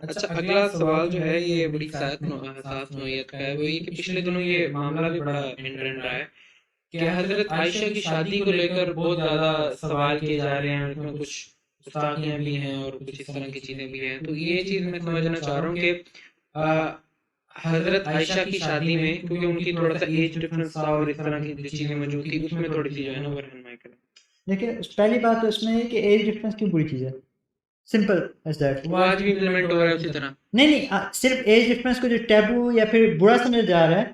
اچھا، اگلا سوال جو ہے یہ بڑی حساس نوعیت کا ہے، وہ یہ کہ پچھلے دنوں یہ معاملہ بھی بڑا ان ٹرینڈ رہا ہے کہ حضرت عائشہ کی شادی کو لے کر بہت زیادہ سوال کیے جا رہے ہیں، اس میں کچھ گستاخیاں بھی ہیں اور کچھ اس طرح کی چیزیں بھی ہیں. تو یہ چیز میں سمجھنا چاہ رہا ہوں کہ حضرت عائشہ کی شادی میں کیونکہ ان کی تھوڑا سا ایج ڈفرنس تھا اور اس طرح کی جو چیزیں موجود تھی، اس میں تھوڑی سی جو ہے نا وہ رہنمائی کریں. لیکن پہلی بات تو اس میں ہے کہ ایج ڈفرینس کیوں بری چیز ہے؟ Simple as that. وہ آج بھی امپلیمنٹ ہو رہا ہے اسی طرح. نہیں صرف ایج ڈفرینس کو جو ٹیبو یا پھر برا سمجھا جا رہا ہے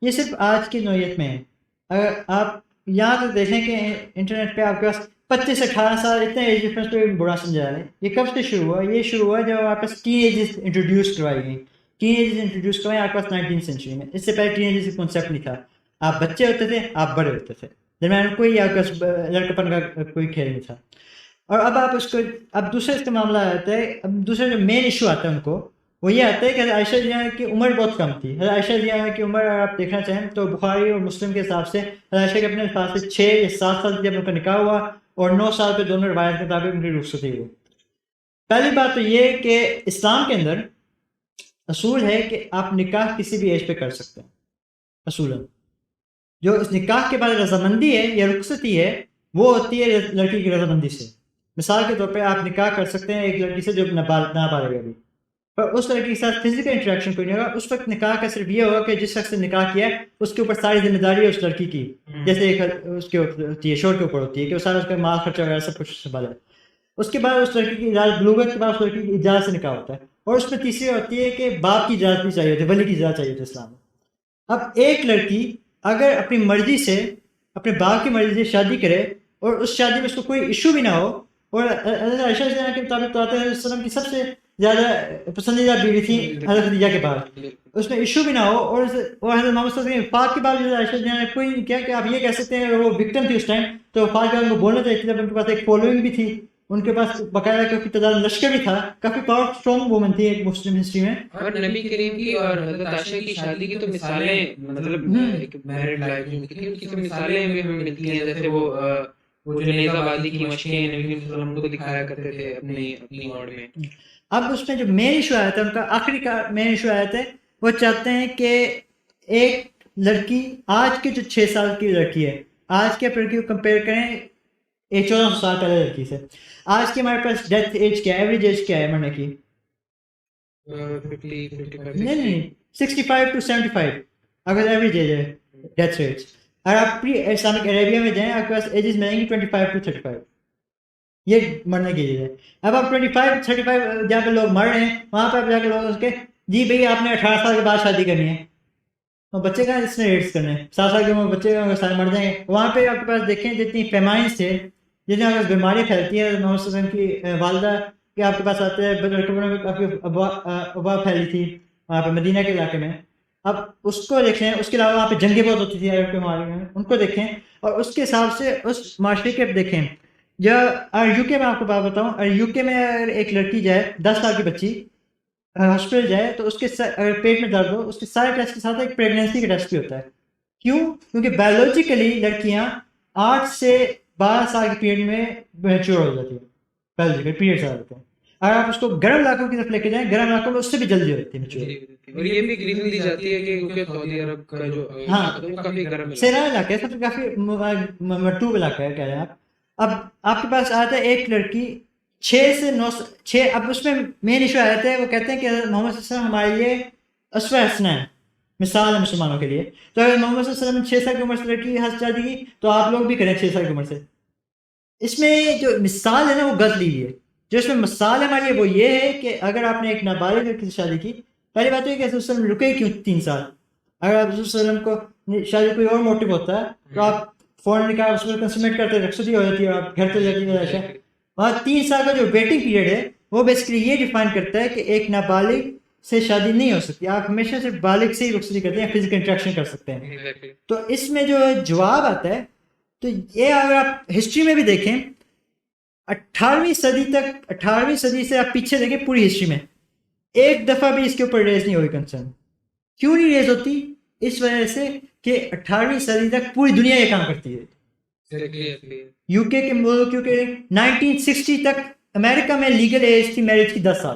یہ صرف آج کی نوعیت میں ہے. اگر آپ یہاں تو دیکھیں کہ انٹرنیٹ پہ آپ کے پاس 25 سے 18 سال اتنے ایج ڈفرینس پہ برا سمجھا جا رہا ہے. یہ کب سے شروع ہوا؟ یہ شروع ہوا جب آپ پاس ٹین ایجز انٹروڈیوس کروائی گئی. ٹین ایجز انٹروڈیوس کروائیں آپ کے پاس 19 سینچری میں. اس سے پہلے ٹین ایجز کا کنسیپٹ نہیں تھا. آپ بچے ہوتے تھے، آپ بڑے ہوتے تھے، درمیان کوئی آپ کا لڑکپن کا کوئی کھیل نہیں تھا. اور اب آپ اس کو اب دوسرے اس کا معاملہ آتا ہے. اب دوسرا جو مین ایشو آتا ہے ان کو وہ یہ آتا ہے کہ حضرت عائشہ رضی اللہ عنہا کی عمر بہت کم تھی. حضرت عائشہ رضی اللہ عنہا کی عمر اگر آپ دیکھنا چاہیں تو بخاری اور مسلم کے حساب سے حضرت عائشہ کے اپنے الفاظ سے 6 یا 7 سال جب ان کا نکاح ہوا اور 9 سال پہ دونوں روایت کے مطابق ان کی رخصتی ہوئی. پہلی بات تو یہ کہ اسلام کے اندر اصول ہے کہ آپ نکاح کسی بھی ایج پہ کر سکتے ہیں. اصولاً جو اس نکاح کے بعد رضامندی ہے یا رخصتی ہے وہ ہوتی ہے لڑکی کی رضامندی سے. مثال کے طور پہ آپ نکاح کر سکتے ہیں ایک لڑکی سے جو نابالغ ہے ابھی، پر اس لڑکی کے ساتھ فزیکل انٹریکشن کوئی نہیں ہوگا. اس وقت نکاح کا صرف یہ ہوگا کہ جس شخص نے نکاح کیا ہے اس کے اوپر ساری ذمہ داری ہے اس لڑکی کی، جیسے ایک اس کے اوپر ہوتی ہے، شوہر کے اوپر ہوتی ہے کہ وہ سارا اس کا مال خرچہ وغیرہ سب کچھ سنبھالے. اس کے بعد اس لڑکی کی اجازت، بلوغت کے بعد اس لڑکی کی اجازت سے نکاح ہوتا ہے. اور اس میں تیسری ہوتی ہے کہ باپ کی اجازت بھی چاہیے ہوتی ہے، ولی کی اجازت چاہیے ہوتی ہے اسلام میں. اب ایک لڑکی اگر اپنی مرضی سے اپنے باپ کی مرضی سے شادی کرے اور اس شادی میں اس کو کوئی ایشو بھی نہ ہو، اور حضرت عائشہ رضی اللہ عنہا کے مطابق تو آتا ہے حضرت صلی اللہ علیہ وسلم کی سب سے زیادہ پسندیدہ بیوی تھی حضرت خدیجہ کے بعد، اس میں ایشو بھی نہ ہو، اور حضرت محمد صلی اللہ علیہ وسلم پاک کے بعد حضرت عائشہ رضی اللہ عنہا نے کوئی نہیں کیا کہ آپ یہ کہہ سکتے ہیں وہ وکٹم تھی اس ٹائم تو پاک کے بعد ان کو بولنا چاہیے. جب ان کے پاس ایک فالوئنگ بھی تھی، ان کے پاس باقاعدہ کافی تعداد لشکر بھی تھا، کافی پاور اسٹرانگ وومن تھی ایک مسلم ہسٹری میں. اور نبی کریم کی اور حضرت عائشہ کی شادی کی تو مثالیں، مطلب ایک میرڈ لائف جو تھی ان کی تو مثالیں بھی ہمیں ملتی ہیں. جیسے وہ جو نیزہ بازی کی مشقیں نبی کریم صلی اللہ علیہ وسلم کو دکھایا کرتے تھے اپنی موڑ میں. اب اس میں جو مین ایشو آیا تھا ان کا آخری کا مین ایشو آیا تھا، وہ چاہتے ہیں کہ ایک لڑکی آج کی جو 6 سال کی لڑکی ہے، آج کے لڑکی کو کمپیئر کریں 1400 سال پہلے لڑکی سے. آج کی ہمارے پاس ڈیتھ ایج کیا ہے، ایوریج ایج کیا ہے مرنے کی؟ نہیں 65 to 75 اگر ایوریج ایج ہے ڈیتھ ریٹ. اگر آپ پری اسلامک عربیہ میں جائیں آپ کے پاس ایجز ملیں گی 25 to 35، یہ مرنے کی ایج ہے. اب آپ 25 35 جہاں پہ لوگ مر رہے ہیں وہاں پہ آپ جا کے لوگ اس کے جی بھائی آپ نے 18 سال کے بعد شادی کرنی ہے، اور بچے کا اس نے ریٹس کرنے 7 سال کی عمر بچے سارے مر جائیں گے. وہاں پہ آپ کے پاس دیکھیں جتنی پیمائنس تھے، جتنی آپ بیماریاں پھیلتی ہیں. محمد صلی اللہ علیہ وسلم کی والدہ کہ آپ کے پاس آتے ہیں لڑکوں میں کافی وبا پھیلی تھی وہاں پہ مدینہ کے علاقے میں. اب اس کو دیکھیں، اس کے علاوہ وہاں پہ جنگیں بہت ہوتی تھی عرب کے معاشرے میں، ان کو دیکھیں اور اس کے حساب سے اس معاشرے کے دیکھیں. یا یو کے میں آپ کو بات بتاؤں، یو کے میں اگر ایک لڑکی جائے 10 سال کی بچی ہاسپٹل جائے تو اس کے اگر پیٹ میں درد ہو اس کے سارے ٹیسٹ کے ساتھ ایک پریگنینسی کا ٹیسٹ بھی ہوتا ہے. کیوں؟ کیونکہ بایولوجیکلی لڑکیاں 8 سے 12 سال کی پیریڈ میں میچور ہو جاتی ہیں، بایولوجیکل پیریڈس آ جاتے ہیں. اگر آپ اس کو گرم علاقوں کی طرف لے کے جائیں، گرم علاقوں میں اس سے بھی جلدی ہوتی ہے میچور. اور یہ بھی ایک ریزن دی جاتی ہے کہ کیونکہ سعودی عرب کا جو کافی گرم ہے، سیرا علاقہ ہے، سب سے کافی مرطوب علاقہ ہے کہہ رہے ہیں آپ. اب آپ کے پاس آتا ہے ایک لڑکی 6 سے 9 6. اب اس میں مین ایشو آ جاتا ہے، وہ کہتے ہیں کہ حضرت محمد صلی اللہ علیہ وسلم ہمارے لیے اسوہ حسنہ ہے، مثال ہے مسلمانوں کے لیے. تو اگر محمد صلی اللہ علیہ وسلم 6 سال کی عمر سے لڑکی ہنس شادی کی تو آپ لوگ بھی کریں 6 سال کی عمر سے. اس میں جو مثال ہے نا وہ غلط لی ہے. جو اس میں مثال ہے ہمارے لیے وہ یہ ہے کہ اگر آپ نے ایک نابالغ لڑکی سے شادی کی، پہلی بات یہ کہ حضرت صلی اللہ علیہ وسلم رکے کیوں 3 سال؟ اگر آپ حضرت صلی اللہ علیہ وسلم کو شاید کوئی اور موٹو ہوتا ہے تو آپ فوراً نکاح اس میں کنسومیٹ کرتے، رخصتی ہو جاتی ہے اور آپ گھر چل جاتی ہے. ایسا وہاں 3 سال کا جو ویٹنگ پیریڈ ہے وہ بیسکلی یہ ڈیفائن کرتا ہے کہ ایک نابالغ سے شادی نہیں ہو سکتی. آپ ہمیشہ صرف بالغ سے ہی رخصتی کرتے ہیں، فزیکل انٹریکشن کر سکتے ہیں. تو اس میں جو جواب آتا ہے تو یہ اگر آپ ہسٹری میں بھی دیکھیں 18ویں صدی تک، 18ویں صدی سے آپ پیچھے دیکھیں پوری ہسٹری میں ایک دفعہ بھی اس کے اوپر ریز نہیں ہوئی کنسرن. کیوں نہیں ریز ہوتی؟ اس وجہ سے کہ 18ویں صدی تک پوری دنیا یہ کام کرتی ہے. یو کے ملک، کیونکہ 1960 تک امریکہ میں لیگل ایج تھی میرج کی 10 سال.